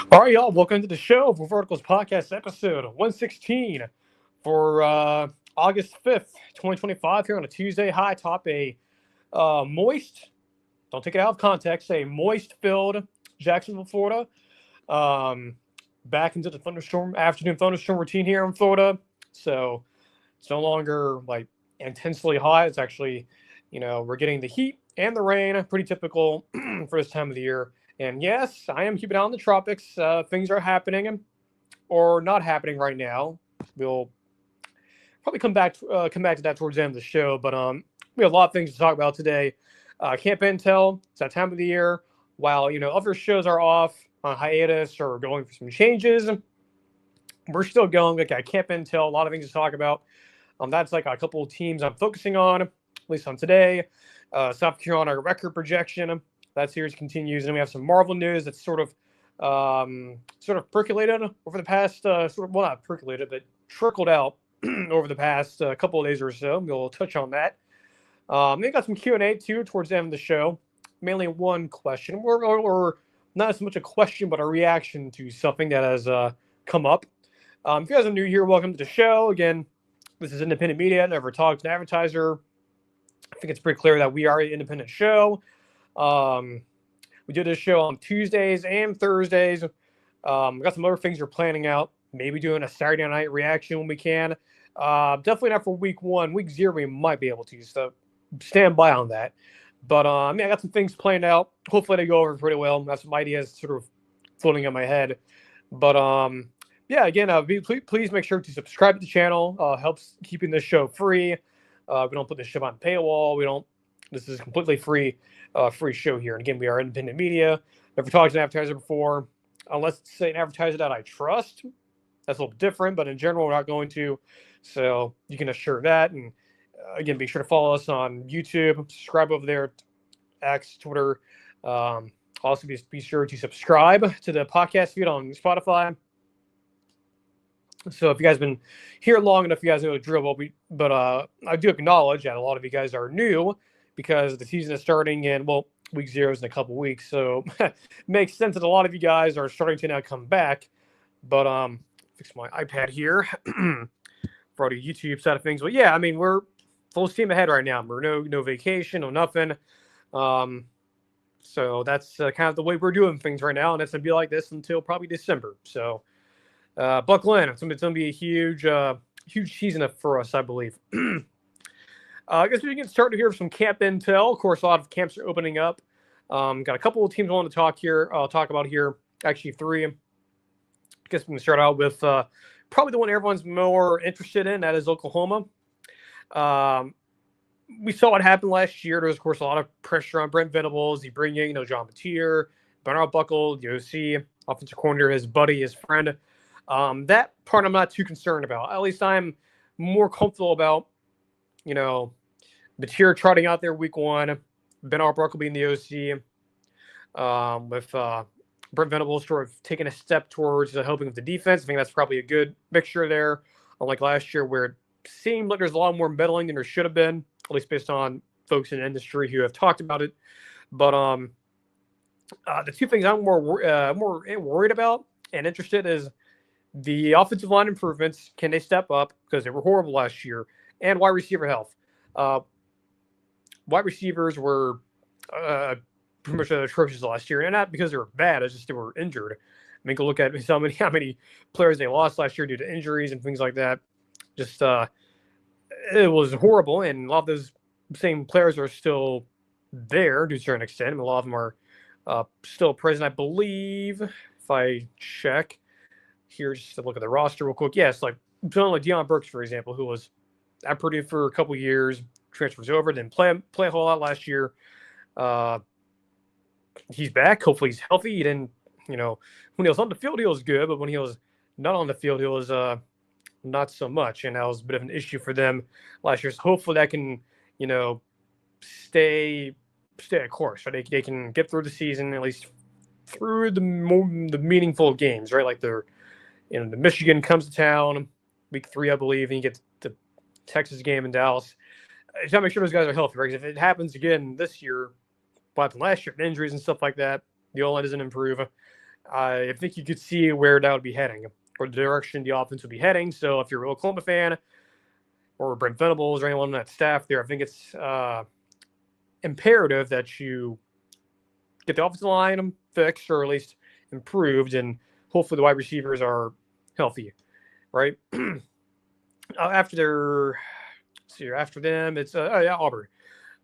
All right, y'all. Welcome to the show for Verticals Podcast episode 116 for August 5th, 2025, here on a Tuesday. High top a moist, don't take it out of context, a moist filled Jacksonville, Florida. Um, Back into the afternoon thunderstorm routine here in Florida. So it's no longer like intensely hot. It's actually, we're getting the heat and the rain, pretty typical for this time of the year. And yes, I am keeping an eye on the tropics. Things are happening or not happening right now. We'll probably come back to that towards the end of the show. But we have a lot of things to talk about today. Camp Intel, it's that time of the year. While other shows are off on hiatus or going for some changes, we're still going. Like at Camp Intel, a lot of things to talk about. That's like a couple of teams I'm focusing on, at least on today. South Carolina record projection. That series continues, and we have some Marvel news that's sort of percolated over the past not percolated, but trickled out over the past couple of days or so. We'll touch on that. We got some Q&A too towards the end of the show. Mainly one question, or not as much a question, but a reaction to something that has come up. If you guys are new here, welcome to the show. Again, this is independent media. Never talked to an advertiser. I think it's pretty clear that we are an independent show. We do this show on Tuesdays and Thursdays. We got some other things we're planning out. Maybe doing a Saturday night reaction when we can. Definitely not for week one. Week zero, we might be able to. So stand by on that. But yeah, I got some things planned out. Hopefully they go over pretty well. Got some ideas sort of floating in my head. But yeah, again, please make sure to subscribe to the channel. Helps keeping this show free. We don't put this show on paywall. We don't. This is completely free show here. And again, we are independent media. Never talked to an advertiser before, unless it's an advertiser that I trust. That's a little different, but in general, we're not going to. So you can assure that. And again, be sure to follow us on YouTube. Subscribe over there, X, Twitter. Also, be sure to subscribe to the podcast feed on Spotify. So if you guys been here long enough, you guys know the drill. But I do acknowledge that a lot of you guys are new because the season is starting in, well, week zero is in a couple weeks. So it makes sense that a lot of you guys are starting to now come back. But fix my iPad here for the YouTube side of things. But yeah, I mean, we're full steam ahead right now. We're no vacation, no nothing. So that's kind of the way we're doing things right now. And it's going to be like this until probably December. So buckle in. It's going to be a huge season for us, I believe. I guess we can get started here with some camp intel. Of course, a lot of camps are opening up. Got a couple of teams I want to talk about here. Actually, three. I guess we can start out with probably the one everyone's more interested in. That is Oklahoma. We saw what happened last year. There was, of course, a lot of pressure on Brent Venables. He bring in, John Mateer, Bernard Buckle, the OC, offensive coordinator, his buddy, his friend. That part I'm not too concerned about. At least I'm more comfortable about, Mateer trotting out there week one, Bernard Buckle being the OC, with Brent Venables sort of taking a step towards helping with the defense. I think that's probably a good mixture there, unlike last year where it seemed like there's a lot more meddling than there should have been, at least based on folks in the industry who have talked about it. But the two things I'm more worried about and interested is the offensive line improvements. Can they step up? Because they were horrible last year. And wide receiver health. Wide receivers were pretty much atrocious last year. And not because they were bad, it's just they were injured. I mean, go look at how many players they lost last year due to injuries and things like that. Just it was horrible. And a lot of those same players are still there to a certain extent. I mean, a lot of them are still present, I believe, if I check here, just to look at the roster real quick. Yes, like someone like Deion Burks, for example, who was at Purdue for a couple of years, transfers over, didn't play a whole lot last year. He's back. Hopefully he's healthy. He didn't, when he was on the field, he was good, but when he was not on the field, he was not so much, and that was a bit of an issue for them last year. So hopefully that can, stay a course. Right? They can get through the season, at least through the meaningful games, right? Like the Michigan comes to town week 3, I believe, and you get the Texas game in Dallas. You got to make sure those guys are healthy, right? Because if it happens again this year, what happened last year, injuries and stuff like that, the O-line doesn't improve. I think you could see where that would be heading, or the direction the offense would be heading. So if you're a Oklahoma fan, or Brent Venables, or anyone on that staff there, I think it's imperative that you get the offensive line fixed, or at least improved, and hopefully the wide receivers are healthy, right? After them, it's Auburn.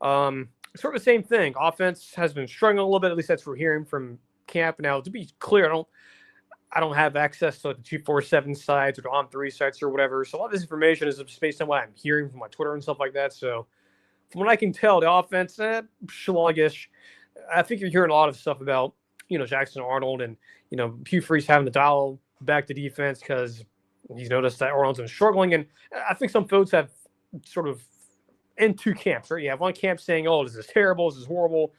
Sort of the same thing. Offense has been struggling a little bit. At least that's what we're hearing from camp. Now, to be clear, I don't have access to like the 247 sites or the On3 sites or whatever. So a lot of this information is just based on what I'm hearing from my Twitter and stuff like that. So from what I can tell, the offense, sluggish. I think you're hearing a lot of stuff about, Jackson Arnold and, Hugh Freeze having to dial back the defense because he's noticed that Arnold's been struggling. And I think some folks have sort of in two camps, right? You have one camp saying, oh, this is terrible, this is horrible.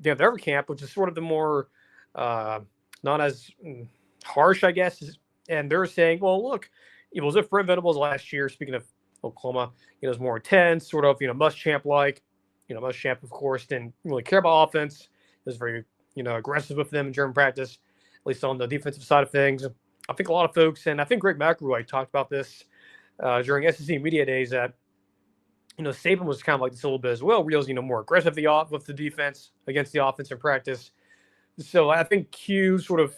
You have the other camp, which is sort of the more not as harsh, I guess. And they're saying, well, look, it was if Brent Venables last year, speaking of Oklahoma, it was more intense, sort of, Muschamp-like. Muschamp, of course, didn't really care about offense. He was very, aggressive with them in German practice, at least on the defensive side of things. I think a lot of folks, and I think Greg McElroy talked about this during SEC Media Days, that, Saban was kind of like this a little bit as well. Wheels, more aggressive with the defense against the offense in practice. So I think Q sort of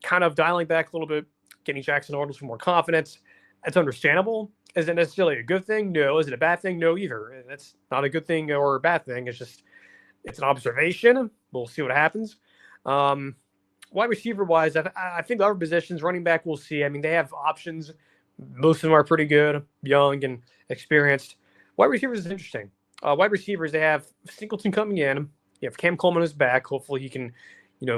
kind of dialing back a little bit, getting Jackson Arnold some more confidence. That's understandable. Is it necessarily a good thing? No. Is it a bad thing? No, either. That's not a good thing or a bad thing. It's an observation. We'll see what happens. Wide receiver wise, I think the other positions, running back, we'll see. I mean, they have options. Most of them are pretty good, young and experienced. Wide receivers is interesting. Wide receivers, they have Singleton coming in. You have Cam Coleman is back. Hopefully he can,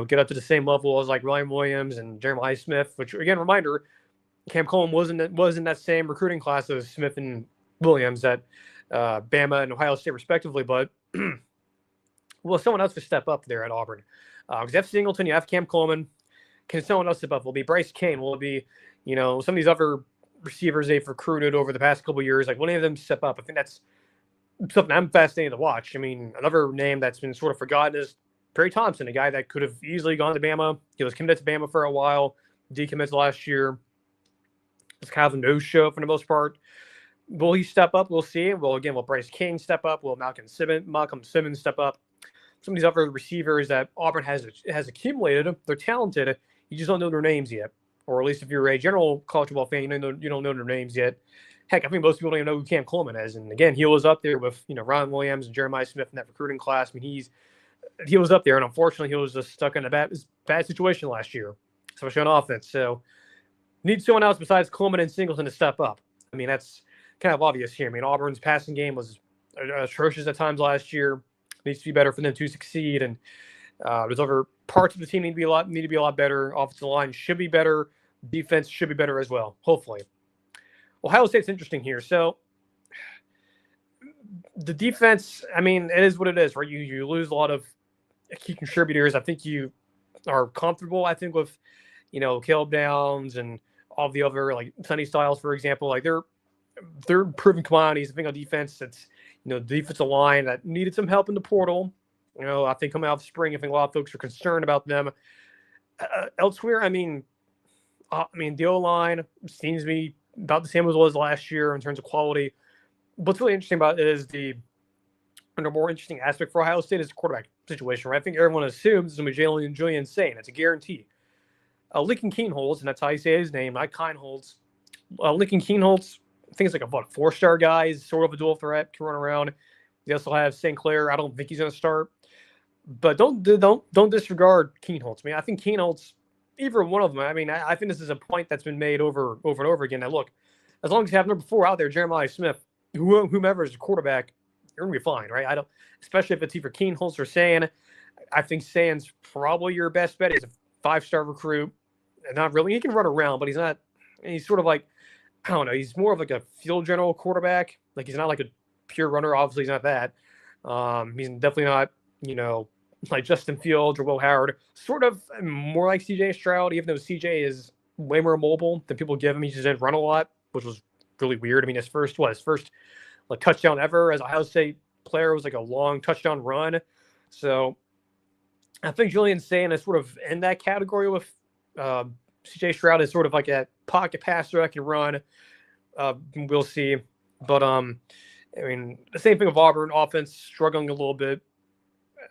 get up to the same level as like Ryan Williams and Jeremiah Smith, which, again, reminder, Cam Coleman was in that same recruiting class as Smith and Williams at Bama and Ohio State, respectively. But, well, someone else to step up there at Auburn. Because you have Singleton, you have Cam Coleman. Can someone else step up? Will it be Bryce Kane? Will it be, some of these other receivers they've recruited over the past couple of years? Like, will any of them step up? I think that's something I'm fascinated to watch. I mean, another name that's been sort of forgotten is Perry Thompson, a guy that could have easily gone to Bama. He was committed to Bama for a while, decommits last year. It's kind of a no-show for the most part. Will he step up? We'll see. Well, again, will Bryce King step up? Will Malcolm Simmons step up? Some of these other receivers that Auburn has accumulated, they're talented. You just don't know their names yet. Or at least if you're a general college football fan, you don't know their names yet. Heck, I think most people don't even know who Cam Coleman is. And again, he was up there with, Ryan Williams and Jeremiah Smith in that recruiting class. I mean, he was up there, and unfortunately, he was just stuck in a bad situation last year, especially on offense. So, need someone else besides Coleman and Singleton to step up. I mean, that's kind of obvious here. I mean, Auburn's passing game was atrocious at times last year. Needs to be better for them to succeed, and there's other parts of the team need to be a lot better. Offensive line should be better. Defense should be better as well, hopefully. Ohio State's interesting here. So the defense, I mean, it is what it is, right? You lose a lot of key contributors. I think you are comfortable, with, Caleb Downs and all the other, like Sonny Styles, for example. Like they're proven commodities. I think on defense, it's, the defensive line that needed some help in the portal. I think coming out of spring, I think a lot of folks are concerned about them. Elsewhere, I mean, the O-line seems to be about the same as it was last year in terms of quality. What's really interesting about it is the more interesting aspect for Ohio State is the quarterback situation, right? I think everyone assumes it's going to be Julian Sane. It's a guarantee. Lincoln Keenholz, and that's how you say his name, not Keinholz. Lincoln Keenholz, I think it's like a 4-star guy. He's sort of a dual threat, can run around. They also have St. Clair. I don't think he's going to start. But don't disregard Keenholz. I mean, I think Keenholz, either one of them, I think this is a point that's been made over and over again. Now, look, as long as you have number 4 out there, Jeremiah Smith, whomever is the quarterback, you're going to be fine, right? Especially if it's either Keenholz or Sand. I think Sand's probably your best bet. He's a 5-star recruit. Not really. He can run around, but he's sort of like, I don't know. He's more of like a field general quarterback. Like, he's not like a pure runner. Obviously, he's not that. He's definitely not, like Justin Fields or Will Howard. Sort of more like CJ Stroud, even though CJ is way more mobile than people give him. He just didn't run a lot, which was really weird. I mean, his first like touchdown ever as a Ohio State player was like a long touchdown run. So I think Julian Sane is sort of in that category with CJ Stroud is sort of like a pocket passer that can run. We'll see. But I mean, the same thing with Auburn offense struggling a little bit.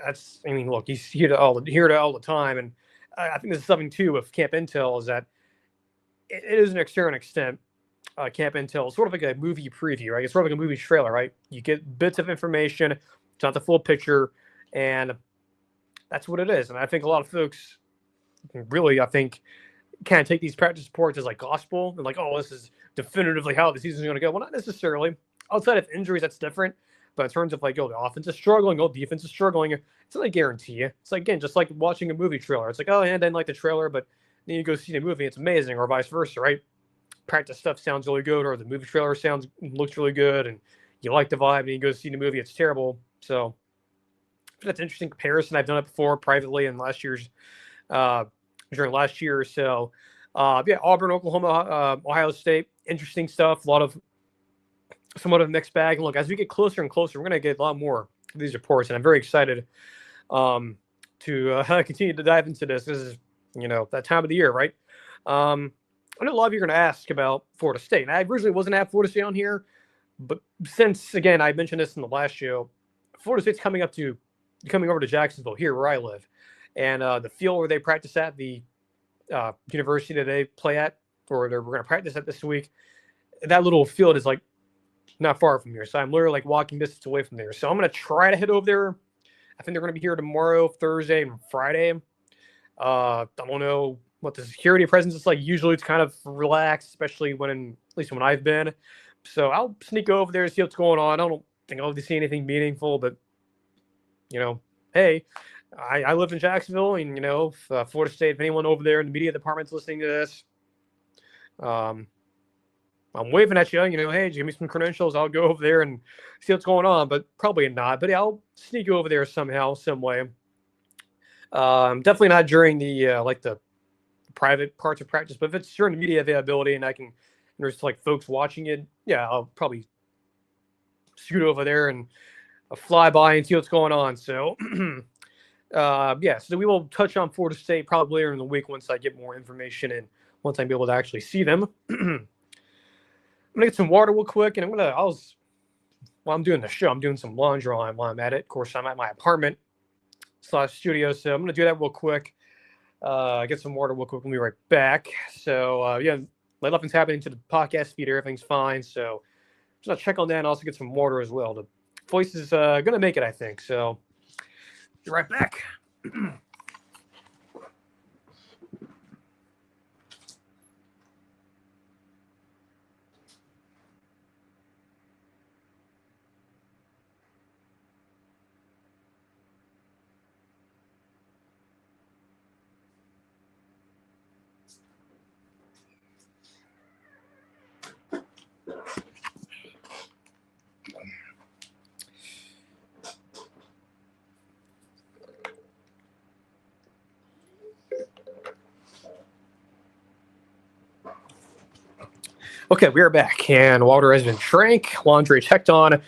I mean, look, he's here all the time, and I think this is something too with Camp Intel is that it is an external extent. Camp Intel is sort of like a movie preview, right? It's sort of like a movie trailer, right? You get bits of information, it's not the full picture, and that's what it is. And I think a lot of folks really, I think, kind of take these practice reports as like gospel and like, oh, this is definitively how the season's going to go. Well, not necessarily. Outside of injuries, that's different. But in terms of like, oh, the offense is struggling, oh, defense is struggling, it's not a guarantee. It's like, again, just like watching a movie trailer. It's like, oh, and I didn't like the trailer, but then you go see the movie, it's amazing, or vice versa, right? Practice stuff sounds really good, or the movie trailer looks really good, and you like the vibe, and you go see the movie, it's terrible. So that's an interesting comparison. I've done it before privately in during last year or so. Yeah, Auburn, Oklahoma, Ohio State, interesting stuff. Somewhat of a mixed bag. And look, as we get closer and closer, we're going to get a lot more of these reports, and I'm very excited to continue to dive into this. This is, that time of the year, right? I know a lot of you are going to ask about Florida State, and I originally wasn't at Florida State on here, but since, again, I mentioned this in the last show, Florida State's coming over to Jacksonville, here where I live, and the field where they practice at, the university that they play at, or we're going to practice at this week, that little field is like not far from here. So I'm literally like walking distance away from there. So I'm going to try to head over there. I think they're going to be here tomorrow, Thursday, and Friday. I don't know what the security presence is like. Usually it's kind of relaxed, especially at least when I've been. So I'll sneak over there and see what's going on. I don't think I'll see anything meaningful, but hey, I live in Jacksonville, and Florida State. If anyone over there in the media department's listening to this, I'm waving at you. Hey, give me some credentials. I'll go over there and see what's going on. But probably not. But yeah, I'll sneak over there somehow, some way. Definitely not during the the private parts of practice, but if it's during the media availability and there's like folks watching it, yeah, I'll probably scoot over there and fly by and see what's going on. So, yeah, so we will touch on Florida State probably later in the week once I get more information and once I'm able to actually see them. I'm gonna get some water real quick, and while I'm doing the show, I'm doing some laundry while I'm at it. Of course, I'm at my apartment / studio, so I'm gonna do that real quick. Get some water real quick. We'll be right back. So yeah, nothing's happening to the podcast feed. Everything's fine. So just gonna check on that and also get some water as well. The voice is gonna make it, I think. So be right back. Okay, we are back, and water has been drank, laundry checked on. It's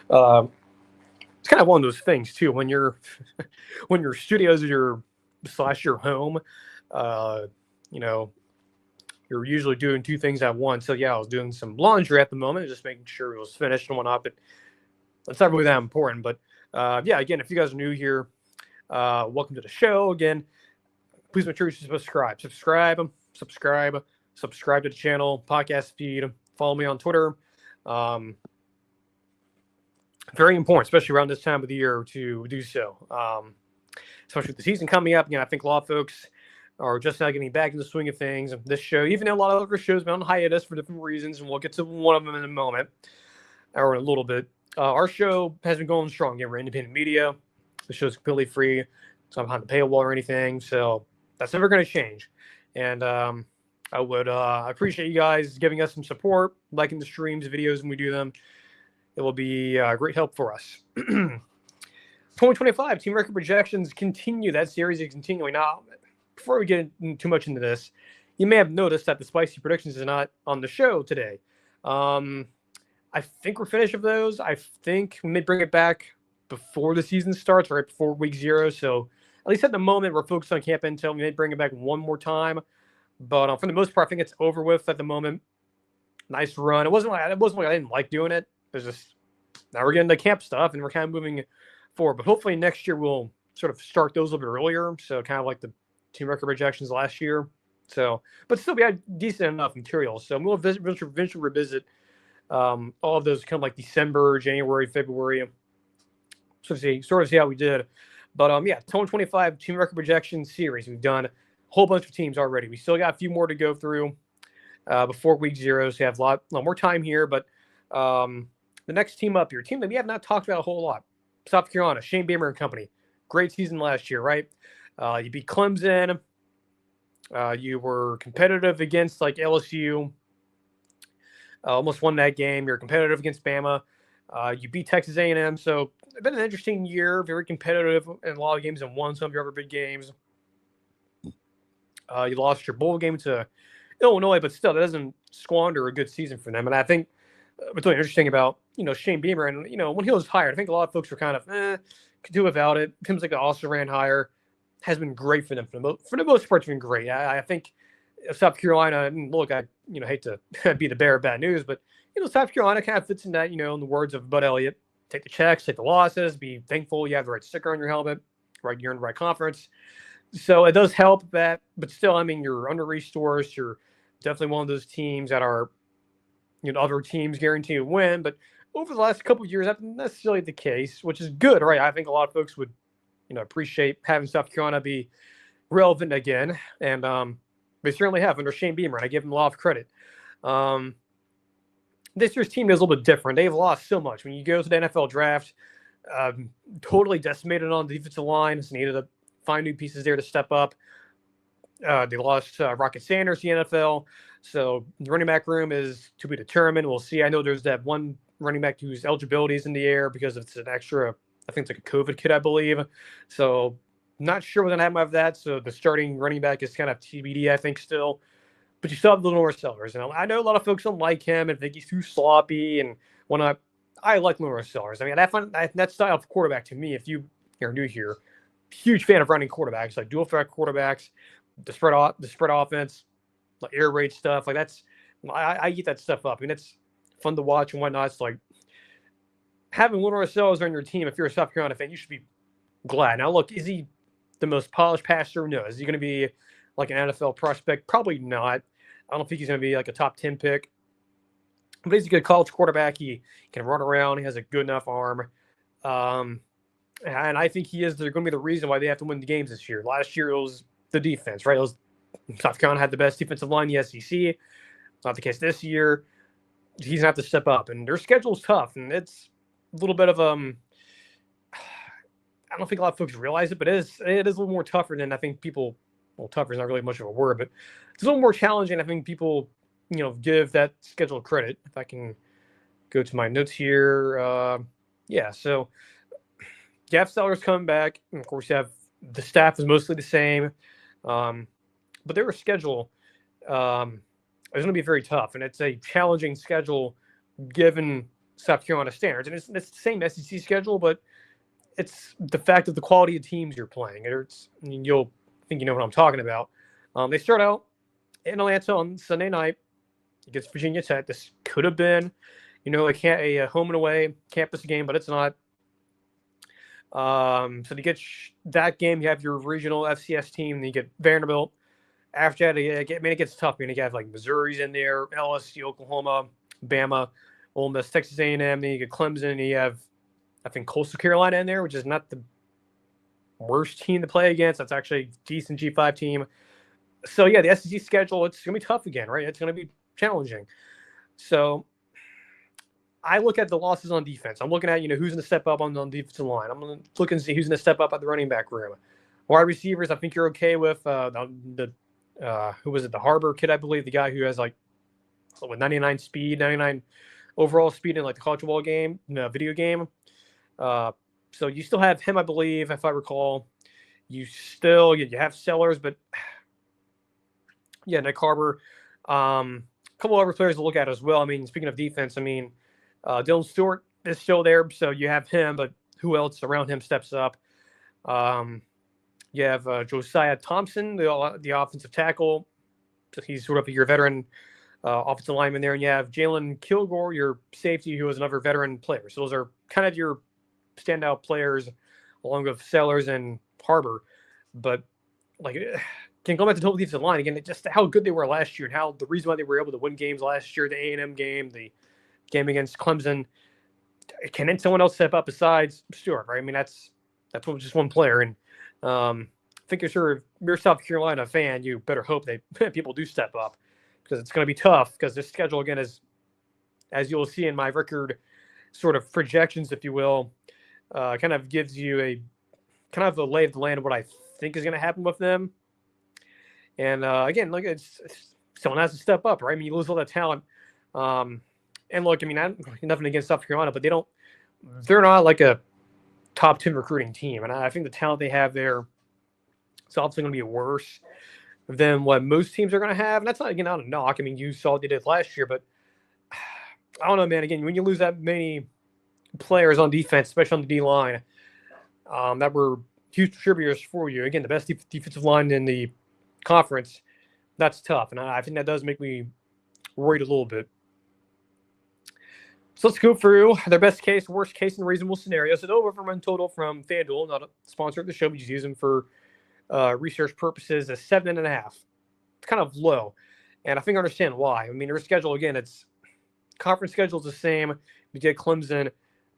kind of one of those things too when your studio's your home. You're usually doing two things at once. So yeah, I was doing some laundry at the moment, just making sure it was finished and whatnot. But that's not really that important. But yeah, again, if you guys are new here, welcome to the show. Again, please make sure you subscribe to the channel, podcast feed, follow me on Twitter. Very important, especially around this time of the year to do so. Especially with the season coming up, I think a lot of folks are just now getting back in the swing of things. This show, even a lot of other shows, been on hiatus for different reasons, and we'll get to one of them in a moment, or in a little bit. Our show has been going strong. We're independent media. The show's completely free. It's not behind the paywall or anything, so that's never going to change. And I would appreciate you guys giving us some support, liking the streams, videos when we do them. It will be a great help for us. 2025 team record projections continue. That series is continuing. Now, before we get too much into this, you may have noticed that the spicy predictions is not on the show today. I think we're finished with those. I think we may bring it back before the season starts, right before week 0. So at least at the moment, we're focused on camp intel. We may bring it back one more time, but for the most part, I think it's over with at the moment. Nice run. It wasn't like I didn't like doing it. It was just now we're getting the camp stuff and we're kind of moving forward. But hopefully next year we'll sort of start those a little bit earlier. So kind of like the team record projections last year. So, but still, we had decent enough material. So we'll eventually revisit all of those kind of like December, January, February. Sort of see how we did. But yeah, 2025 team record projection series. We've done a whole bunch of teams already. We still got a few more to go through before week 0. So we have a lot more time here. But the next team up here, team that we have not talked about a whole lot, South Carolina, Shane Beamer and company. Great season last year, right? You beat Clemson. You were competitive against like LSU. Almost won that game. You're competitive against Bama. You beat Texas A&M. So it's been an interesting year. Very competitive in a lot of games and won some of your other big games. You lost your bowl game to Illinois, but still, that doesn't squander a good season for them. And I think what's really interesting about Shane Beamer and when he was hired, I think a lot of folks were kind of could do without it. Seems like the also ran hire has been great for them for the most part. It's been great. I think South Carolina. And look, I hate to be the bearer of bad news, but South Carolina kind of fits in that. In the words of Bud Elliott, take the checks, take the losses, be thankful you have the right sticker on your helmet, right? You're in the right conference. So it does help that, but still, I mean, you're under resourced. You're definitely one of those teams that are, other teams guarantee to win. But over the last couple of years, that's not necessarily the case, which is good, right? I think a lot of folks would, appreciate having South Carolina be relevant again. And they certainly have under Shane Beamer, and I give him a lot of credit. This year's team is a little bit different. They've lost so much. When you go to the NFL draft, totally decimated on the defensive line. So needed to find new pieces there to step up. They lost Rocket Sanders to the NFL. So the running back room is to be determined. We'll see. I know there's that one running back whose eligibility is in the air because it's an extra, I think it's like a COVID kid, I believe. So not sure what's going to happen with that. So the starting running back is kind of TBD, I think, still. But you still have the Lenore Sellers. And I know a lot of folks don't like him and think he's too sloppy and whatnot. I like Lenore Sellers. I mean, that style of quarterback to me, if you are new here, huge fan of running quarterbacks, like dual threat quarterbacks, the spread offense, like air raid stuff. Like I eat that stuff up. I mean, it's fun to watch and whatnot. It's like having Lenore Sellers on your team. If you're a South Carolina fan, you should be glad. Now, look, is he the most polished passer? No. Is he going to be like an NFL prospect? Probably not. I don't think he's going to be like a top 10 pick. But he's a good college quarterback. He can run around. He has a good enough arm. And I think they're going to be the reason why they have to win the games this year. Last year, it was the defense, right? South Carolina had the best defensive line in the SEC. It's not the case this year. He's going to have to step up. And their schedule's tough. And it's a little bit of I don't think a lot of folks realize it, but it is a little more tougher than I think people. Well, tougher is not really much of a word, but it's a little more challenging. I think people, give that schedule credit. If I can go to my notes here. Yeah, so Jeff Sellers coming back. And of course, you have the staff is mostly the same. But their schedule is going to be very tough. And it's a challenging schedule given South Carolina standards. And it's the same SEC schedule, but it's the fact of the quality of teams you're playing. You'll think you know what I'm talking about. They start out in Atlanta on Sunday night against Virginia Tech. This could have been, a home and away campus game, but it's not. So to get that game, you have your regional FCS team, and you get Vanderbilt. After that, it gets tough. You have like Missouri's in there, LSU, Oklahoma, Bama, Ole Miss, Texas A&M. Then you get Clemson, and you have, I think, Coastal Carolina in there, which is not the worst team to play against. That's actually a decent G5 team. So, yeah, the SEC schedule, it's going to be tough again, right? It's going to be challenging. So I look at the losses on defense. I'm looking at, who's going to step up on the defensive line. I'm going to look and see who's going to step up at the running back room. Wide receivers, I think you're okay with who was it? The Harbor kid, I believe, the guy who has like 99 speed, 99 overall speed in like the college football game, video game. So you still have him, I believe, if I recall. You have Sellers, but yeah, Nick Harbor. A couple other players to look at as well. I mean, speaking of defense, Dylan Stewart is still there, so you have him, but who else around him steps up? You have Josiah Thompson, the offensive tackle. He's sort of a year veteran offensive lineman there. And you have Jalen Kilgore, your safety, who is another veteran player. So those are kind of your standout players along with Sellers and Harbor. But like, can go back to the total defensive line again, just how good they were last year and how the reason why they were able to win games last year, the A&M game, the game against Clemson. Can someone else step up besides Stewart, right? I mean, that's just one player. And I think if you're a South Carolina fan, you better hope that people do step up because it's going to be tough because this schedule, again, is, as you'll see in my record sort of projections, if you will, kind of gives you a kind of a lay of the land of what I think is going to happen with them. And again, look, it's someone has to step up, right? I mean, you lose all that talent. And look, I mean, nothing against South Carolina, but they're not like a top 10 recruiting team. And I think the talent they have there is obviously going to be worse than what most teams are going to have. And that's not, again, not a knock. I mean, you saw what they did last year, but I don't know, man. Again, when you lose that many players on defense, especially on the D line, that were huge contributors for you. Again, the best defensive line in the conference, that's tough. And I think that does make me worried a little bit. So let's go through their best case, worst case, and reasonable scenarios. So the over total from FanDuel, not a sponsor of the show, we just use them for research purposes, is 7.5. It's kind of low. And I think I understand why. I mean, their schedule, again, it's conference schedule is the same. You get Clemson,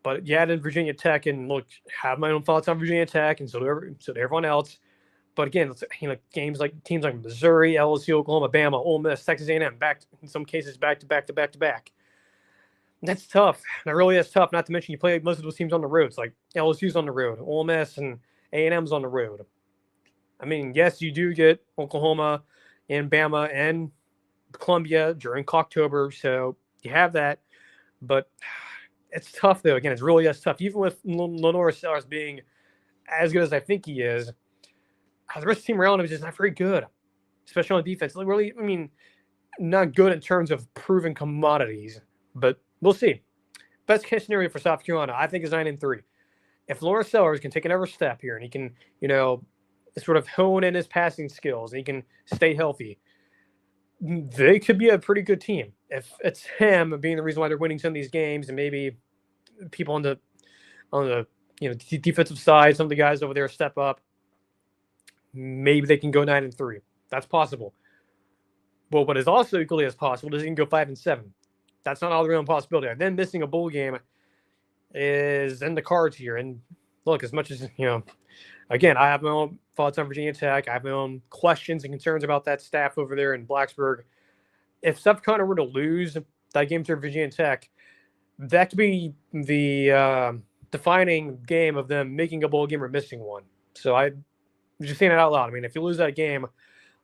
but you add in Virginia Tech, and look, have my own thoughts on Virginia Tech, and so do everyone else. But again, games like teams like Missouri, LSU, Oklahoma, Bama, Ole Miss, Texas A&M, in some cases back to back. That's tough. That really is tough. Not to mention you play most of those teams on the road. It's like LSU's on the road, Ole Miss and A&M's on the road. I mean, yes, you do get Oklahoma and Bama and Columbia during October, so you have that. But it's tough, though. Again, it's really is tough. Even with Lenore Sellers being as good as I think he is, the rest of the team around him is just not very good, especially on defense. Really, I mean, not good in terms of proven commodities, but we'll see. Best case scenario for South Carolina, I think, is 9-3. If Lawrence Sellers can take another step here and he can, sort of hone in his passing skills and he can stay healthy, they could be a pretty good team. If it's him being the reason why they're winning some of these games, and maybe people on the defensive side, some of the guys over there step up, maybe they can go 9-3. That's possible. But what is also equally as possible is they can go 5-7. That's not all the real possibility. Then missing a bowl game is in the cards here. And look, as much as, again, I have my own thoughts on Virginia Tech. I have my own questions and concerns about that staff over there in Blacksburg. If South Carolina were to lose that game to Virginia Tech, that could be the defining game of them making a bowl game or missing one. So I'm just saying it out loud. I mean, if you lose that game,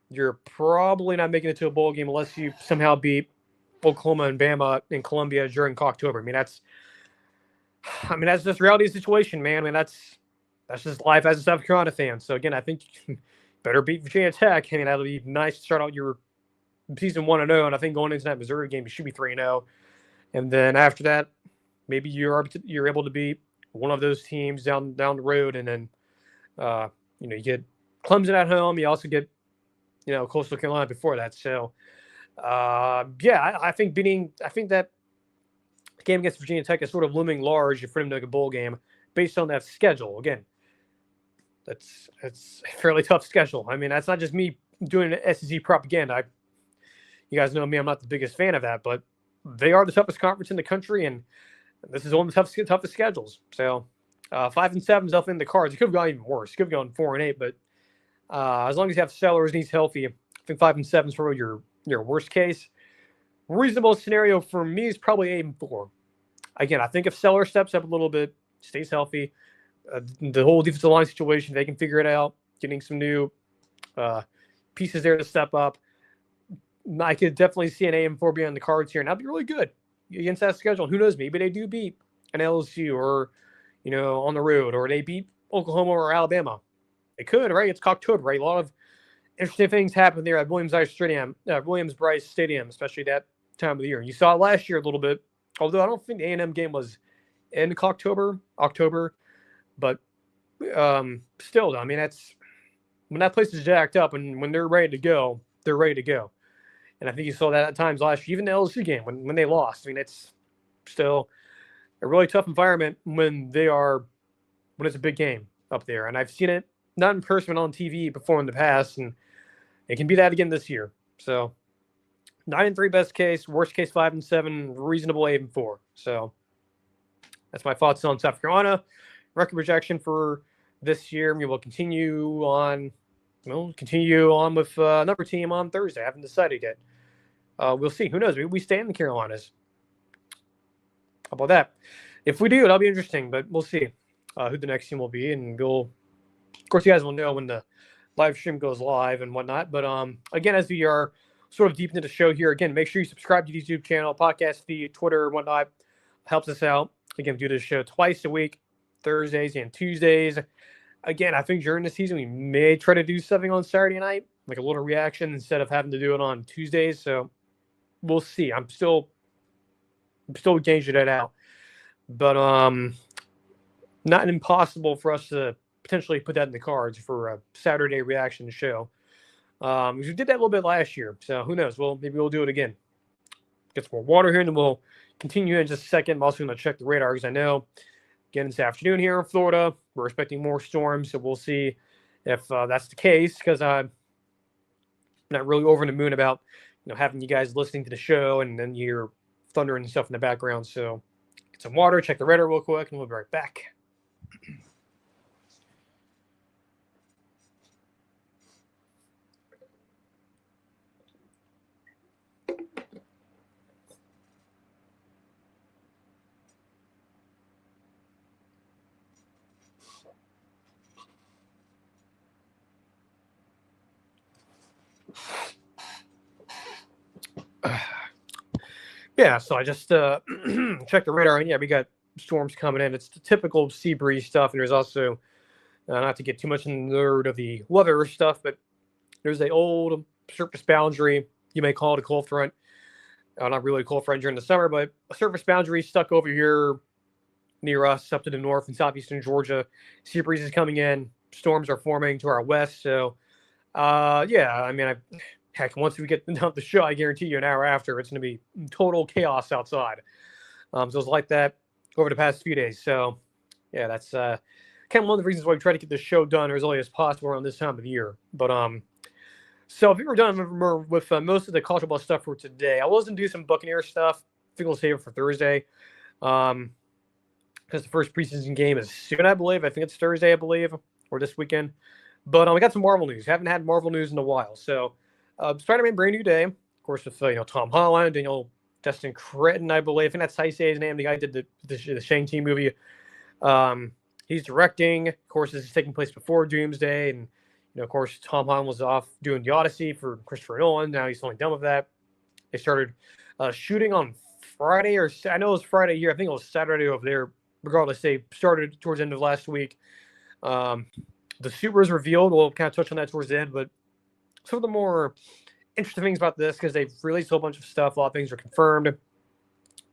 you're probably not making it to a bowl game unless you somehow beat Oklahoma and Bama and Columbia during October. I mean, that's just reality of the situation, man. I mean, that's just life as a South Carolina fan. So again, I think you better beat Virginia Tech. I mean, that'll be nice to start out your season 1-0, and I think going into that Missouri game, you should be 3-0. And then after that, maybe you're able to beat one of those teams down the road, and then you get Clemson at home. You also get Coastal Carolina before that. So I think that game against Virginia Tech is sort of looming large for them to make a bowl game based on that schedule. Again, it's a fairly tough schedule. I mean, that's not just me doing SEC propaganda. You guys know me; I'm not the biggest fan of that, but they are the toughest conference in the country, and this is one of the toughest schedules. So 5-7 is definitely in the cards. It could have gone even worse. It could have gone 4-8, but as long as you have Sellers and he's healthy, I think 5-7 is probably your worst case. Reasonable scenario for me is probably 8-4. Again, I think if Sellers steps up a little bit, stays healthy, the whole defensive line situation, they can figure it out, getting some new pieces there to step up. I could definitely see an 8-4 being on the cards here, and that'd be really good against that schedule. Who knows? Maybe they do beat an LSU or, on the road, or they beat Oklahoma or Alabama. They could, right? It's October, right? A lot of interesting things happen there at Williams-Brice Stadium, especially that time of the year. You saw it last year a little bit, although I don't think the A&M game was in October, but still, I mean, when that place is jacked up and when they're ready to go, they're ready to go. And I think you saw that at times last year, even the LSU game when they lost. I mean, it's still a really tough environment when it's a big game up there. And I've seen it not in person but on TV before in the past, and it can be that again this year. So 9-3 best case, worst case 5-7, reasonable 8-4. So that's my thoughts on South Carolina record projection for this year. We will continue on. We'll continue on with another team on Thursday. I haven't decided yet. We'll see. Who knows? Maybe we stay in the Carolinas. How about that? If we do, that'll be interesting. But we'll see who the next team will be, and we'll. Of course, you guys will know when the live stream goes live and whatnot. But again, as we are sort of deep into the show here, again, make sure you subscribe to the YouTube channel, podcast feed, Twitter, and whatnot. Helps us out. Again, we do this show twice a week, Thursdays and Tuesdays. Again, I think during the season we may try to do something on Saturday night, like a little reaction instead of having to do it on Tuesdays. So we'll see. I'm still gauging that out, but not impossible for us to potentially put that in the cards for a Saturday reaction show. We did that a little bit last year, so who knows? Well, maybe we'll do it again. Get some more water here, and then we'll continue in just a second. I'm also going to check the radar because I know. Again, this afternoon here in Florida, we're expecting more storms, so we'll see if that's the case. Because I'm not really over the moon about having you guys listening to the show and then you hear thunder and stuff in the background. So get some water, check the radar real quick, and we'll be right back. Yeah, so I just checked the radar, and yeah, we got storms coming in. It's the typical sea breeze stuff, and there's also, not to get too much in the nerd of the weather stuff, but there's an old surface boundary, you may call it a cold front. Not really a cold front during the summer, but a surface boundary stuck over here near us up to the north and southeastern Georgia. Sea breezes coming in, storms are forming to our west. So, yeah, I mean, heck, once we get done the show, I guarantee you an hour after, it's going to be total chaos outside. So it's like that over the past few days. So, yeah, that's kind of one of the reasons why we try to get this show done as early as possible around this time of the year. But so if we were done with most of the college football stuff for today, I was going to do some Buccaneer stuff. I think we'll save it for Thursday. Because the first preseason game is soon, I believe. I think it's Thursday, I believe, or this weekend. But we got some Marvel news. Haven't had Marvel news in a while. So, Spider-Man Brand New Day, of course, with Tom Holland, Daniel Destin Cretton, I believe. I think that's how you say his name. The guy who did the Shang-Chi movie. He's directing. Of course, this is taking place before Doomsday. And, of course, Tom Holland was off doing the Odyssey for Christopher Nolan. Now he's only done with that. They started shooting on Friday, or I know it was Friday here. I think it was Saturday over there. Regardless, they started towards the end of last week. The suit was revealed. We'll kind of touch on that towards the end, but some of the more interesting things about this, because they've released a whole bunch of stuff. A lot of things are confirmed.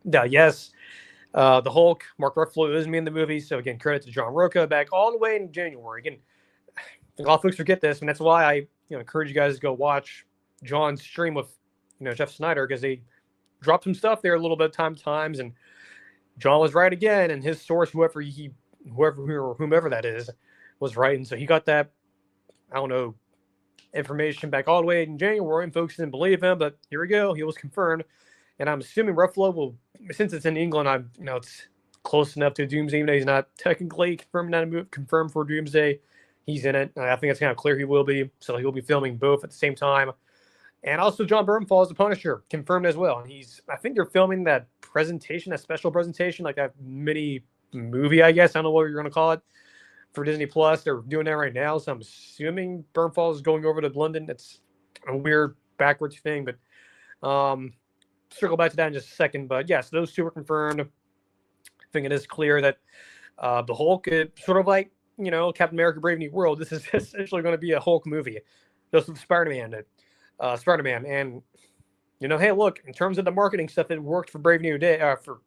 Yes, the Hulk, Mark Ruffalo is me in the movie. So, again, credit to John Roca back all the way in January. Again, a lot of folks forget this, and that's why I encourage you guys to go watch John's stream with Jeff Snyder, because they dropped some stuff there a little bit times, and John was right again, and his source, whomever that is, was right. And so he got that, I don't know, information back all the way in January, and folks didn't believe him, but here we go. He was confirmed. And I'm assuming Ruffalo will, since it's in England, it's close enough to Doomsday, even though he's not technically confirmed for Doomsday. He's in it. I think it's kind of clear he will be. So he'll be filming both at the same time. And also John Bernthal is the Punisher, confirmed as well. And I think they're filming that presentation, that special presentation, like that mini movie, I guess. I don't know what you're going to call it, for Disney Plus. They're doing that right now. So I'm assuming Bernthal is going over to London. It's a weird backwards thing, but circle back to that in just a second. But yes, those two are confirmed. I think it is clear that the Hulk, sort of like, Captain America Brave New World, this is essentially going to be a Hulk movie, just with Spider-Man. And, hey, look, in terms of the marketing stuff, it worked for Brave New Day, for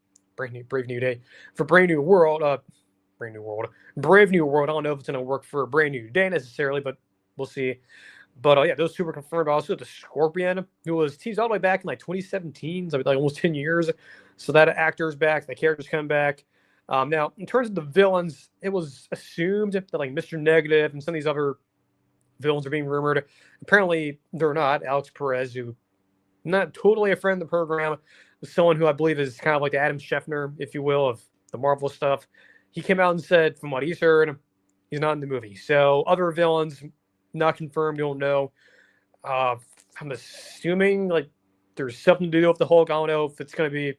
Brave New World. I don't know if it's going to work for Brand New Day necessarily, but we'll see. But yeah, those two were confirmed. Also, the Scorpion, who was teased all the way back in like 2017, so like almost 10 years. So that actor's back, the character's come back. Now, in terms of the villains, it was assumed that like Mr. Negative and some of these other villains are being rumored. Apparently, they're not. Alex Perez, who not totally a friend of the program, was someone who I believe is kind of like the Adam Scheffner, if you will, of the Marvel stuff. He came out and said, from what he's heard, he's not in the movie. So other villains, not confirmed, don't know. I'm assuming like there's something to do with the Hulk. I don't know if it's going to be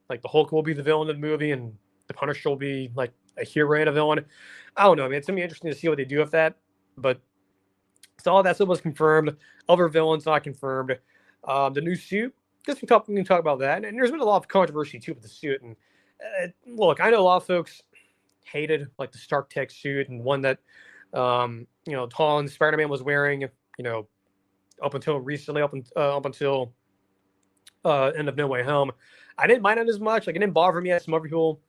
like the Hulk will be the villain of the movie and the Punisher will be like a hero and a villain. I don't know, man. It's going to be interesting to see what they do with that. But so all that stuff was confirmed. Other villains not confirmed. The new suit, we can talk about that. And there's been a lot of controversy too with the suit. And look, I know a lot of folks hated like the Stark Tech suit and one that Tom Spider-Man was wearing, up until recently, up until end of No Way Home. I didn't mind it as much. Like it didn't bother me as some other people.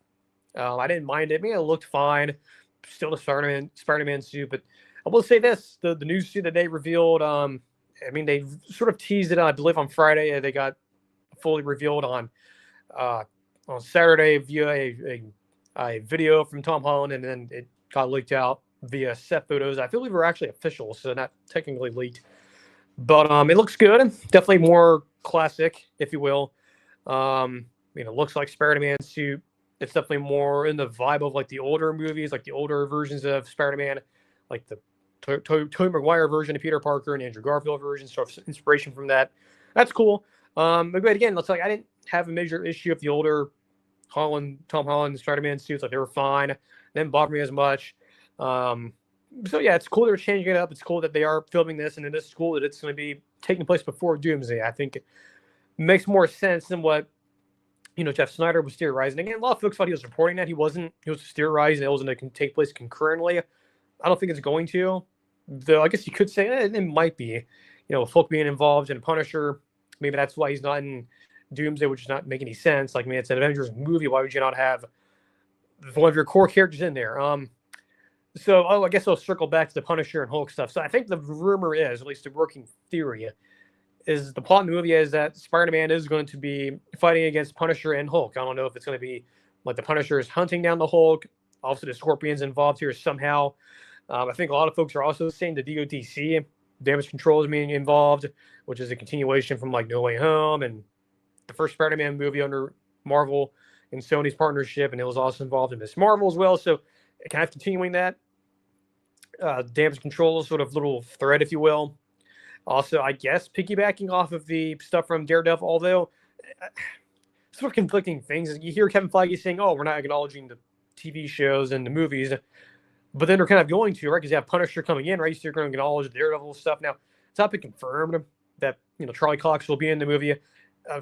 I didn't mind it. I mean, it looked fine. Still the Spider-Man suit, but I will say this: the new suit that they revealed. They sort of teased it, I believe, on Friday. They got fully revealed on Saturday via a video from Tom Holland, and then it got leaked out via set photos. I believe were actually official, so not technically leaked. But it looks good. Definitely more classic, if you will. Looks like Spider-Man suit. It's definitely more in the vibe of like the older movies, like the older versions of Spider-Man, like the Tobey Maguire version of Peter Parker and Andrew Garfield version, sort of inspiration from that. That's cool. But again, looks like I didn't have a major issue with the older Tom Holland Spider-Man suits. Like they were fine. They didn't bother me as much. So yeah, it's cool they're changing it up. It's cool that they are filming this, and it is cool that it's going to be taking place before Doomsday. I think it makes more sense than what Jeff Snyder was theorizing. Again, a lot of folks thought he was reporting that he wasn't. He was theorizing it was going to take place concurrently. I don't think it's going to. Though I guess you could say it might be. With Hulk being involved in Punisher, maybe that's why he's not in Doomsday, which does not make any sense. Like, it's an Avengers movie. Why would you not have one of your core characters in there? So I guess I'll circle back to the Punisher and Hulk stuff. So I think the rumor is, at least the working theory, is the plot in the movie is that Spider-Man is going to be fighting against Punisher and Hulk. I don't know if it's going to be like the Punisher is hunting down the Hulk. Also, the Scorpion's involved here somehow. I think a lot of folks are also saying the DOTC, damage control, is being involved, which is a continuation from like No Way Home and the first Spider-Man movie under Marvel and Sony's partnership, and it was also involved in Miss Marvel as well. So kind of continuing that damage control sort of little thread, if you will. Also, I guess piggybacking off of the stuff from Daredevil, although sort of conflicting things. You hear Kevin Feige saying, "Oh, we're not acknowledging the TV shows and the movies," but then they're kind of going to, right? Because you have Punisher coming in, right? So you're going to acknowledge the Daredevil stuff. Now, it's not been confirmed that Charlie Cox will be in the movie.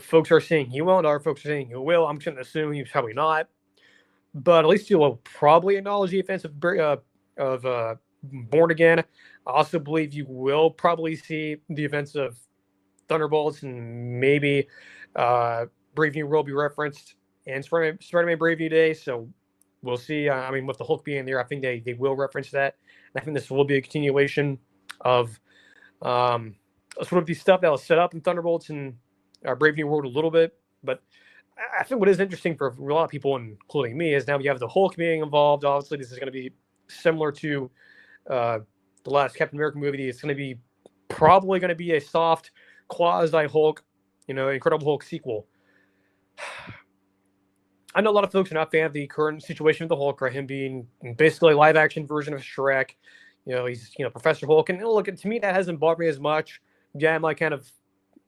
Folks are saying he won't. Other folks are saying he will. I'm going to assume he's probably not. But at least you'll probably acknowledge the events of Born Again. I also believe you will probably see the events of Thunderbolts, and maybe Brave New World be referenced and Spider-Man Brave New Day. So we'll see. With the Hulk being there, I think they will reference that. And I think this will be a continuation of sort of the stuff that was set up in Thunderbolts and Brave New World a little bit. But I think what is interesting for a lot of people, including me, is now you have the Hulk being involved. Obviously, this is going to be similar to the last Captain America movie. It's going to be probably going to be a soft quasi-Hulk, Incredible Hulk sequel. I know a lot of folks are not a fan of the current situation with the Hulk, right? Him being basically a live-action version of Shrek. He's Professor Hulk, and look, to me that hasn't bothered me as much. Yeah, I'm like kind of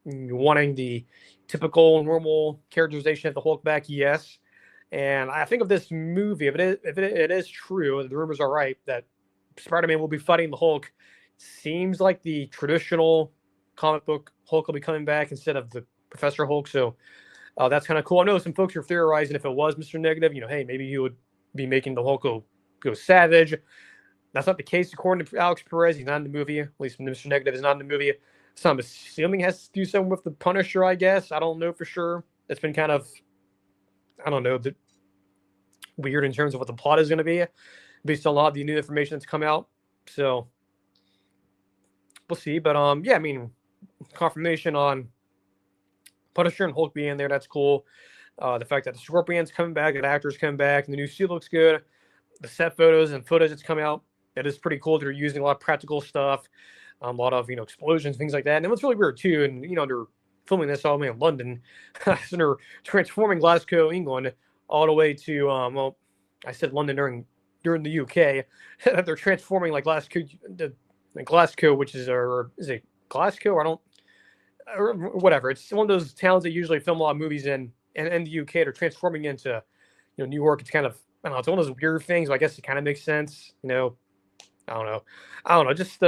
wanting the typical normal characterization of the Hulk back, yes. And I think of this movie, if it is true, the rumors are right, that Spider-Man will be fighting the Hulk, seems like the traditional comic book Hulk will be coming back instead of the Professor Hulk. So that's kind of cool. I know some folks are theorizing if it was Mr. Negative, hey, maybe he would be making the Hulk go savage. That's not the case according to Alex Perez. He's not in the movie. At least Mr. Negative is not in the movie. So I'm assuming it has to do something with the Punisher, I guess. I don't know for sure. It's been kind of, weird in terms of what the plot is going to be based on a lot of the new information that's come out. So we'll see. But yeah, I mean, confirmation on Punisher and Hulk being there, that's cool. The fact that the Scorpion's coming back, that actors coming back, and the new suit looks good. The set photos and footage that's coming out, it is pretty cool. They're using a lot of practical stuff, a lot of explosions, things like that. And what's really weird too, and they're filming this all the way in London, so they're transforming Glasgow, England, all the way to well, I said London during the UK. They're transforming like Glasgow, which is is it Glasgow? I don't, or whatever. It's one of those towns that usually film a lot of movies in the UK. They're transforming into New York. It's kind of, I don't know, it's one of those weird things, but I guess it kind of makes sense. I don't know. Just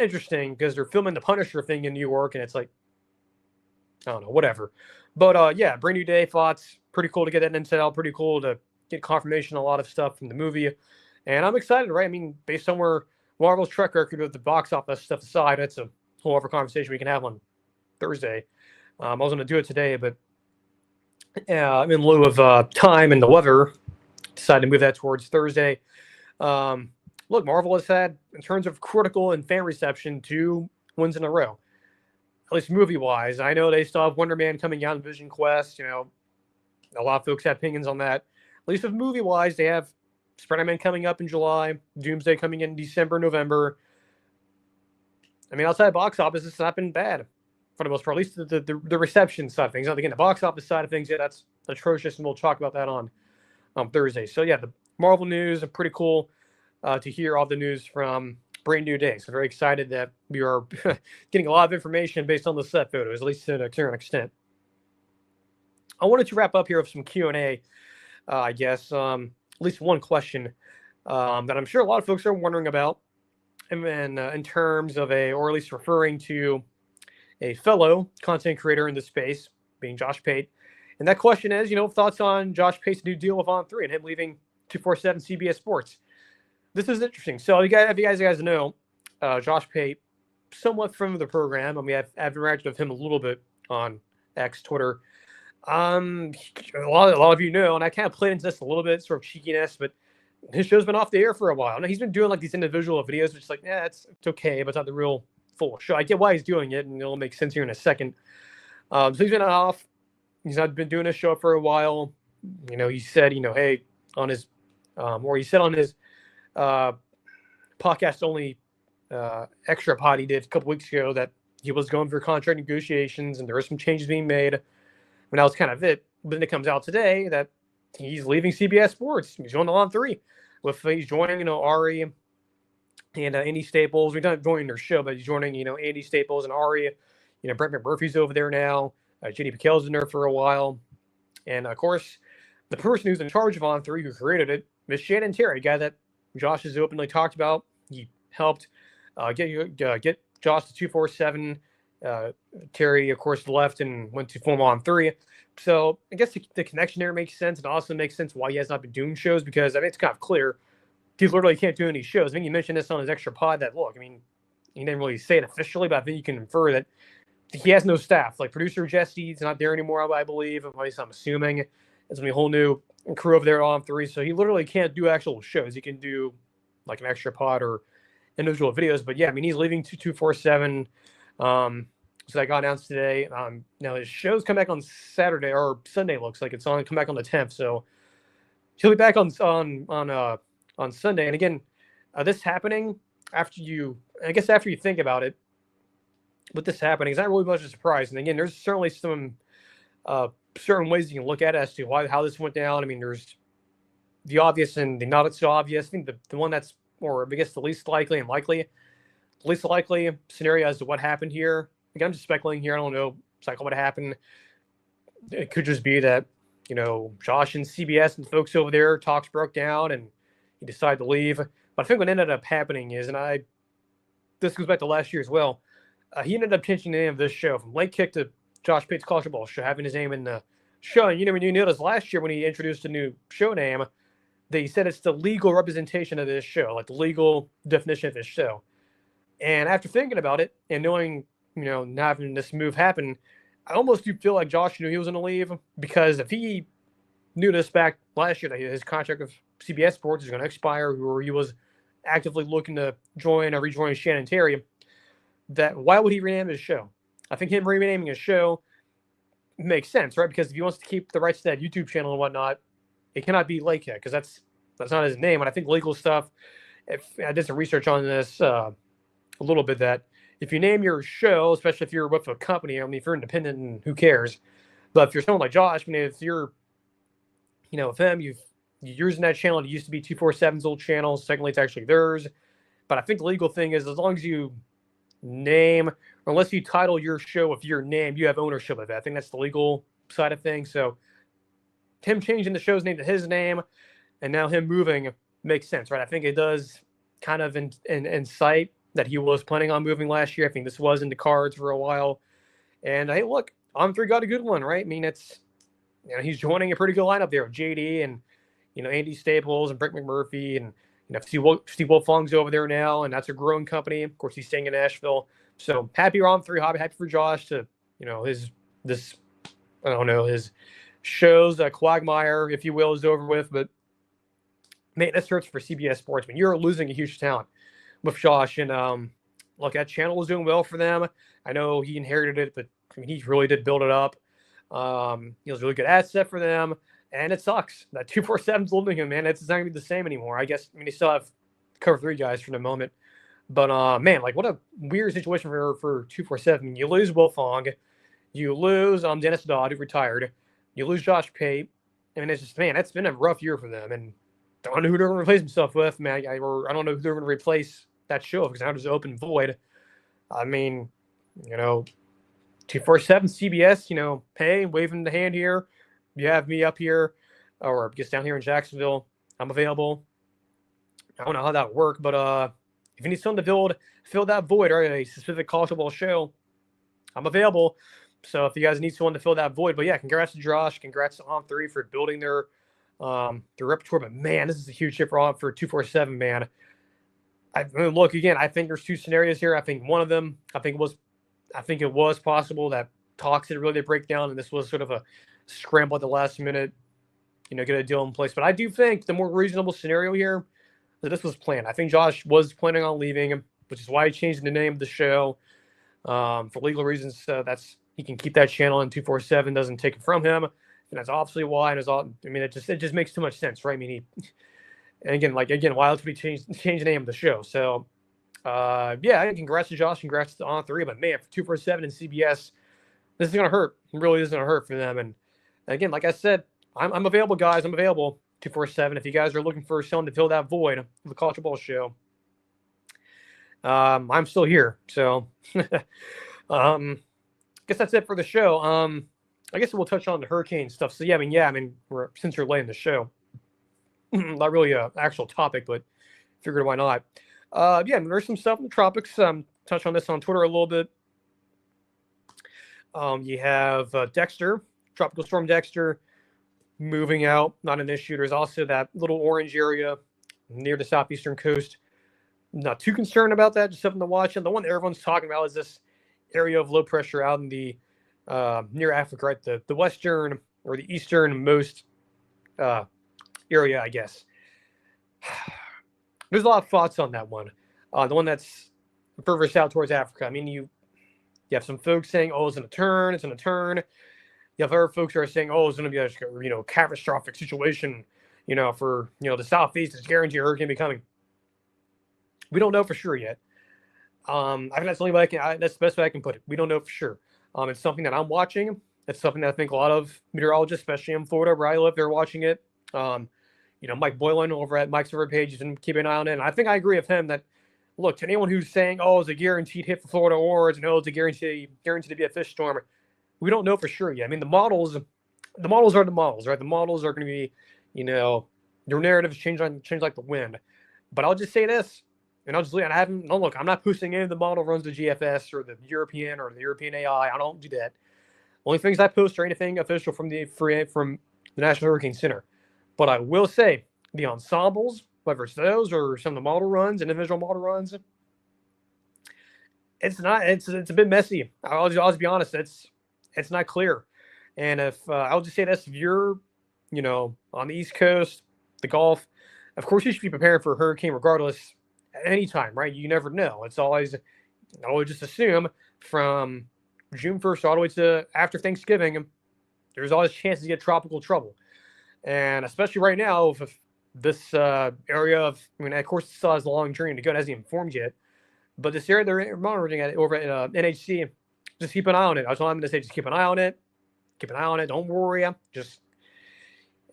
interesting because they're filming the Punisher thing in New York, and it's like, I don't know, whatever. But yeah, brand new day, thoughts. Pretty cool to get that intel. Pretty cool to get confirmation on a lot of stuff from the movie. And I'm excited, right? I mean, based on where Marvel's track record with the box office stuff aside, that's a whole other conversation we can have on Thursday. I was going to do it today, but in lieu of time and the weather, decided to move that towards Thursday. Look, Marvel has had, in terms of critical and fan reception, 2 wins in a row, at least movie-wise. I know they still have Wonder Man coming out in Vision Quest. A lot of folks have opinions on that. At least with movie-wise, they have Spider-Man coming up in July, Doomsday coming in December, November. I mean, outside box office, it's not been bad for the most part, at least the reception side of things. Again, the box office side of things, yeah, that's atrocious, and we'll talk about that on Thursday. So, yeah, the Marvel news are pretty cool to hear all the news from brand new day. So very excited that we are getting a lot of information based on the set photos, at least to a certain extent. I wanted to wrap up here with some Q&A, I guess. At least one question that I'm sure a lot of folks are wondering about, and in terms of or at least referring to a fellow content creator in this space, being Josh Pate. And that question is, thoughts on Josh Pate's new deal with On3 and him leaving 247 CBS Sports. This is interesting. So, if you guys know, Josh Pate, somewhat from the program. I mean, I've interacted with him a little bit on X, Twitter. A lot of you know, and I kind of played into this a little bit, sort of cheekiness, but his show's been off the air for a while. Now, he's been doing like these individual videos, which is like, it's okay, but it's not the real full show. I get why he's doing it, and it'll make sense here in a second. So he's been off. He's not been doing his show for a while. He said, hey, on his, or he said on his podcast only extra pod he did a couple weeks ago that he was going through contract negotiations and there were some changes being made. And that was kind of it. But then it comes out today that he's leaving CBS Sports. He's going to On3. He's joining, Ari and Andy Staples. We're not joining their show, but he's joining, Andy Staples and Ari. Brett McMurphy's over there now. JD McHale's been there for a while. And, of course, the person who's in charge of On3, who created it, is Shannon Terry, a guy that Josh has openly talked about. He helped get Josh to 247. Terry, of course, left and went to form On3. So I guess the connection there makes sense. It also makes sense why he has not been doing shows, because I think it's kind of clear he literally can't do any shows. I think he mentioned this on his extra pod that, look, I mean, he didn't really say it officially, but I think you can infer that he has no staff. Like producer Jesse's not there anymore, I believe. At least I'm assuming. There's going to be a whole new crew over there on On3. So he literally can't do actual shows. He can do like an extra pod or individual videos. But yeah, I mean, he's leaving 247. So that got announced today. Now his shows come back on Saturday or Sunday. Looks like it's on. Come back on the 10th. So he'll be back on Sunday. And again, this happening after you think about it, with this happening, it's not really much of a surprise. And again, there's certainly some certain ways you can look at it as to how this went down. I mean, there's the obvious and the not so obvious. I think the one that's, or I guess the least likely and least likely scenario as to what happened here. Again, I'm just speculating here. I don't know exactly what happened. It could just be that, Josh and CBS and folks over there, talks broke down and he decided to leave. But I think what ended up happening is, and this goes back to last year as well, he ended up changing the name of this show from Late Kick to Josh Pate's Culture Ball Show, having his name in the show. And when you noticed last year when he introduced a new show name, they said it's the legal representation of this show, like the legal definition of this show. And after thinking about it and knowing, not having this move happen, I almost do feel like Josh knew he was going to leave, because if he knew this back last year that his contract with CBS Sports is going to expire, or he was actively looking to rejoin Shannon Terry, that why would he rename his show? I think him renaming his show makes sense, right? Because if he wants to keep the rights to that YouTube channel and whatnot, it cannot be Lakehead because that's not his name. And I think legal stuff. If I did some research on this a little bit, that if you name your show, especially if you're with a company, I mean, if you're independent, who cares? But if you're someone like Josh, I mean, if you're, with him, you're using that channel. It used to be 247's old channel. Secondly, it's actually theirs. But I think the legal thing is, as long as you name, or unless you title your show with your name, you have ownership of it. I think that's the legal side of things. So him changing the show's name to his name and now him moving makes sense, right? I think it does kind of incite that he was planning on moving last year. I think this was in the cards for a while. And hey, look, On3 got a good one, right? I mean, he's joining a pretty good lineup there with JD and, Andy Staples and Brick McMurphy and, Steve Wolfong's over there now, and that's a growing company. Of course, he's staying in Nashville. So happy On3 Hobby, happy for Josh to, his shows, quagmire, if you will, is over with. But man, this hurts for CBS Sports. I mean, you're losing a huge talent with Josh. And look, that channel was doing well for them. I know he inherited it, but I mean, he really did build it up. He was a really good asset for them. And it sucks that 247's losing him, man. It's not going to be the same anymore. I guess, they still have cover 3 guys for the moment. But, man, like, what a weird situation for 247. You lose Will Fong. You lose Dennis Dodd, who retired. You lose Josh Pate. I mean, it's just, man, that's been a rough year for them. And I don't know who they're going to replace himself with, man. I don't know who they're going to replace that show because now there's an open void. I mean, 247 CBS, hey, waving the hand here. You have me up here, or I guess down here in Jacksonville. I'm available. I don't know how that would work, but if you need someone to fill that void or a specific college football show, I'm available. So if you guys need someone to fill that void, but yeah, congrats to Josh, congrats to On3 for building their repertoire. But man, this is a huge hit for 247, man. Look again. I think there's 2 scenarios here. I think one of them, I think it was possible that talks didn't really break down, and this was sort of a scramble at the last minute, get a deal in place. But I do think the more reasonable scenario here that this was planned. I think Josh was planning on leaving, which is why he changed the name of the show for legal reasons. So he can keep that channel, and 247 doesn't take it from him, and that's obviously why. And it just makes too much sense, right? I mean, why else would he change the name of the show? So yeah, congrats to Josh, congrats to On3. But man, for 247 and CBS, this is gonna hurt. It really is gonna hurt for them. And again, like I said, I'm available, guys. I'm available 247. If you guys are looking for someone to fill that void of the college football show, I'm still here. So, guess that's it for the show. I guess we'll touch on the hurricane stuff. So since you're laying the show, not really an actual topic, but figured why not. There's some stuff in the tropics. Touch on this on Twitter a little bit. You have Dexter, Tropical Storm Dexter, moving out, not an issue. There's also that little orange area near the southeastern coast. Not too concerned about that, just something to watch. And the one that everyone's talking about is this area of low pressure out in the near Africa, right? The western or the easternmost area, I guess. There's a lot of thoughts on that one. The one that's further south towards Africa. I mean, you have some folks saying, "Oh, it's going to turn. It's going to turn." You have other folks who are saying, "Oh, it's going to be a catastrophic situation, for the southeast. It's guaranteed a hurricane be coming." We don't know for sure yet. I think that's the only way that's the best way I can put it. We don't know for sure. It's something that I'm watching. It's something that I think a lot of meteorologists, especially in Florida where I live, they're watching it. Mike Boylan over at Mike's River Page, has been keeping an eye on it. And I think I agree with him that, look, to anyone who's saying, "Oh, it's a guaranteed hit for Florida Ords, no, it's a guaranteed to be a fish storm," we don't know for sure yet. I mean, the models are the models, right? The models are going to be, their narratives change like the wind. But I'll just say this, and I'll just leave. I'm not posting any of the model runs to GFS or the European AI. I don't do that. Only things I post are anything official from the National Hurricane Center. But I will say the ensembles, whether it's those or some of the model runs, individual model runs, it's a bit messy. I'll just be honest. It's not clear. And if I'll just say this, if you're, on the East Coast, the Gulf, of course you should be preparing for a hurricane regardless at any time, right? You never know. It's always, I would just assume from June 1st all the way to after Thanksgiving, there's always a chance to get tropical trouble. And especially right now, if this area of, I mean, of course, it still has a long journey to go. It hasn't even formed yet. But this area they're monitoring it over at NHC, just keep an eye on it. I was telling them to say, just keep an eye on it. Keep an eye on it. Don't worry. Just,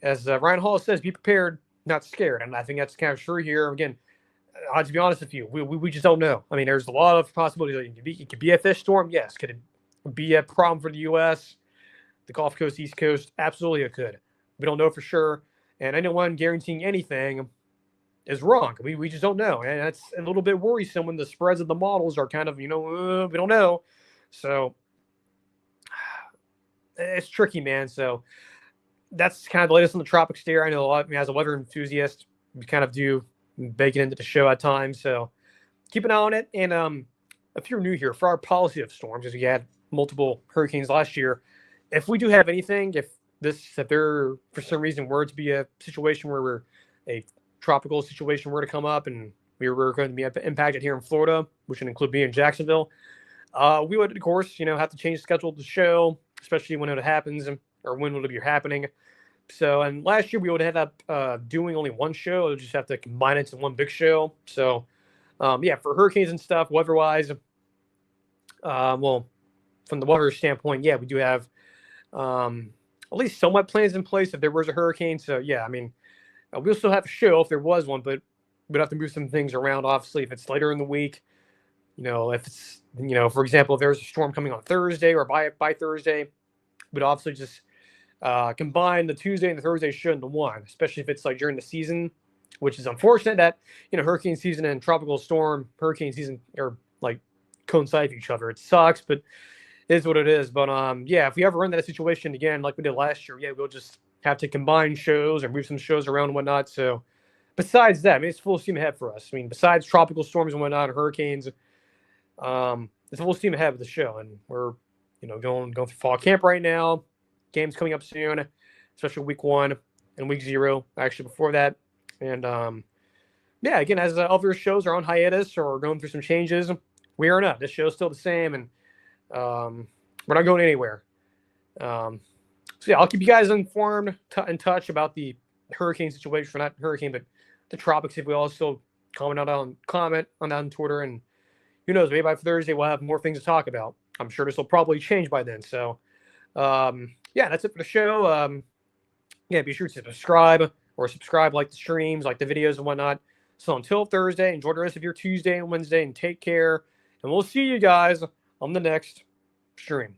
as Ryan Hall says, be prepared, not scared. And I think that's kind of true here. Again, to be honest with you, we just don't know. I mean, there's a lot of possibilities. It could be a fish storm. Yes. Could it be a problem for the U.S., the Gulf Coast, East Coast? Absolutely it could. We don't know for sure. And anyone guaranteeing anything is wrong. We just don't know. And that's a little bit worrisome when the spreads of the models are kind of, we don't know. So it's tricky, man. So that's kind of the latest on the tropics there. I know a lot, as a weather enthusiast, we kind of do bake it into the show at times. So keep an eye on it. And if you're new here, for our policy of storms, because we had multiple hurricanes last year, if we do have anything, if there for some reason were to be a situation where a tropical situation were to come up and we were going to be impacted here in Florida, which would include me in Jacksonville, we would, of course, have to change the schedule of the show, especially when it happens or when would it be happening. So, and last year we would have doing only one show. We'll just have to combine it to one big show. So, for hurricanes and stuff, weather-wise, well, from the weather standpoint, yeah, we do have at least somewhat plans in place if there was a hurricane. So, yeah, I mean, we'll still have a show if there was one, but we'd have to move some things around, obviously, if it's later in the week. If it's, for example, if there's a storm coming on Thursday or by Thursday, we'd obviously just combine the Tuesday and the Thursday show into one, especially if it's like during the season, which is unfortunate that, hurricane season and tropical storm hurricane season are like coincide with each other. It sucks, but it is what it is. But if we ever run that situation again, like we did last year, we'll just have to combine shows or move some shows around and whatnot. So besides that, I mean, it's full steam ahead for us. I mean, besides tropical storms and whatnot, and hurricanes, it's full steam ahead with the show. And we're, going through fall camp right now. Games coming up soon, especially week 1 and week 0, actually before that. And again, as other shows are on hiatus or going through some changes, we are not. This show's still the same, and we're not going anywhere. I'll keep you guys informed, in touch about the hurricane situation, not hurricane, but the tropics. If we also comment on that on Twitter, and who knows, maybe by Thursday we'll have more things to talk about. I'm sure this will probably change by then. So, that's it for the show. Be sure to subscribe, like the streams, like the videos and whatnot. So until Thursday, enjoy the rest of your Tuesday and Wednesday, and take care. And we'll see you guys on the next stream.